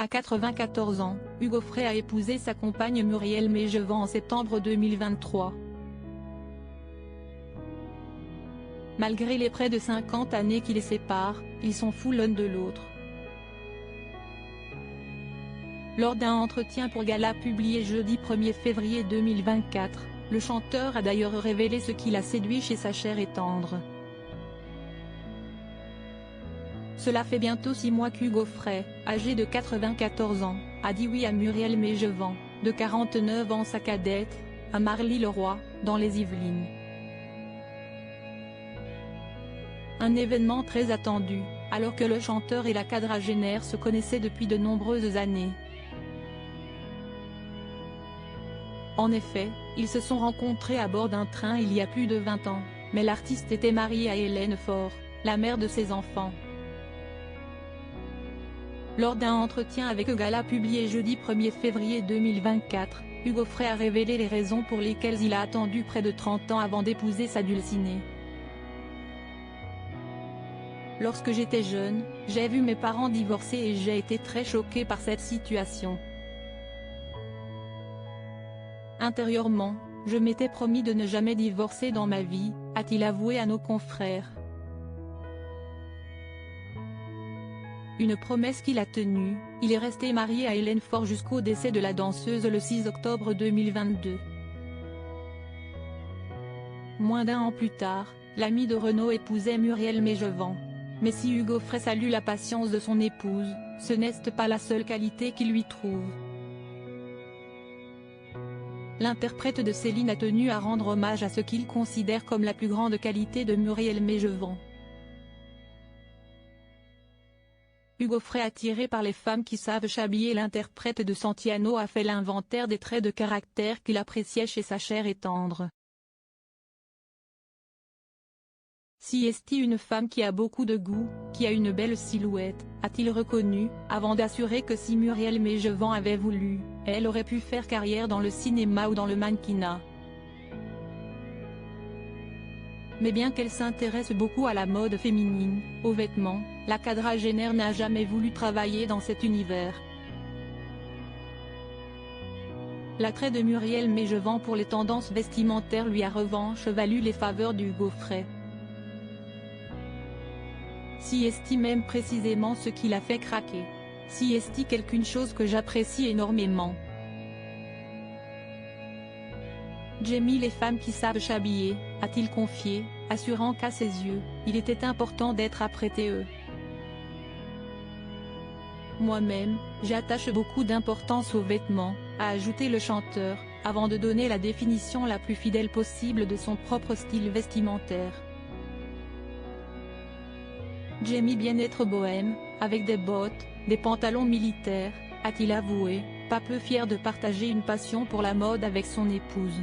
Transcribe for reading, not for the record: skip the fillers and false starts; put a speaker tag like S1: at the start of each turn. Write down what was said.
S1: À 94 ans, Hugo Frey a épousé sa compagne Muriel Mégevant en septembre 2023. Malgré les près de 50 années qui les séparent, ils sont fous l'un de l'autre. Lors d'un entretien pour Gala publié jeudi 1er février 2024, le chanteur a d'ailleurs révélé ce qui l'a séduit chez sa chère et tendre. Cela fait bientôt 6 mois qu'Hugo Frey, âgé de 94 ans, a dit oui à Muriel Mégevant, de 49 ans sa cadette, à Marly-le-Roi, dans les Yvelines. Un événement très attendu, alors que le chanteur et la quadragénaire se connaissaient depuis de nombreuses années. En effet, ils se sont rencontrés à bord d'un train il y a plus de 20 ans, mais l'artiste était marié à Hélène Faure, la mère de ses enfants. Lors d'un entretien avec Gala publié jeudi 1er février 2024, Hugo Frey a révélé les raisons pour lesquelles il a attendu près de 30 ans avant d'épouser sa dulcinée. Lorsque j'étais jeune, j'ai vu mes parents divorcer et j'ai été très choqué par cette situation. Intérieurement, je m'étais promis de ne jamais divorcer dans ma vie, a-t-il avoué à nos confrères. Une promesse qu'il a tenue, il est resté marié à Hélène Faure jusqu'au décès de la danseuse le 6 octobre 2022. Moins d'un an plus tard, l'ami de Renaud épousait Muriel Mégevant. Mais si Hugo Frey salue la patience de son épouse, ce n'est pas la seule qualité qu'il lui trouve. L'interprète de Céline a tenu à rendre hommage à ce qu'il considère comme la plus grande qualité de Muriel Mégevant. Hugo Frey, attiré par les femmes qui savent s'habiller, l'interprète de Santiano a fait l'inventaire des traits de caractère qu'il appréciait chez sa chère et tendre. Si est une femme qui a beaucoup de goût, qui a une belle silhouette, a-t-il reconnu, avant d'assurer que si Muriel Mégevant avait voulu, elle aurait pu faire carrière dans le cinéma ou dans le mannequinat. Mais bien qu'elle s'intéresse beaucoup à la mode féminine, aux vêtements, la quadragénaire n'a jamais voulu travailler dans cet univers. L'attrait de Muriel Mégevant pour les tendances vestimentaires lui a en revanche valu les faveurs d'Hugo Frey. Si est même précisément ce qui l'a fait craquer. Si est quelque chose que j'apprécie énormément. J'aime les femmes qui savent s'habiller, a-t-il confié, assurant qu'à ses yeux, il était important d'être apprêté eux. Moi-même, j'attache beaucoup d'importance aux vêtements, a ajouté le chanteur, avant de donner la définition la plus fidèle possible de son propre style vestimentaire. J'aime bien être bohème, avec des bottes, des pantalons militaires, a-t-il avoué, pas peu fier de partager une passion pour la mode avec son épouse.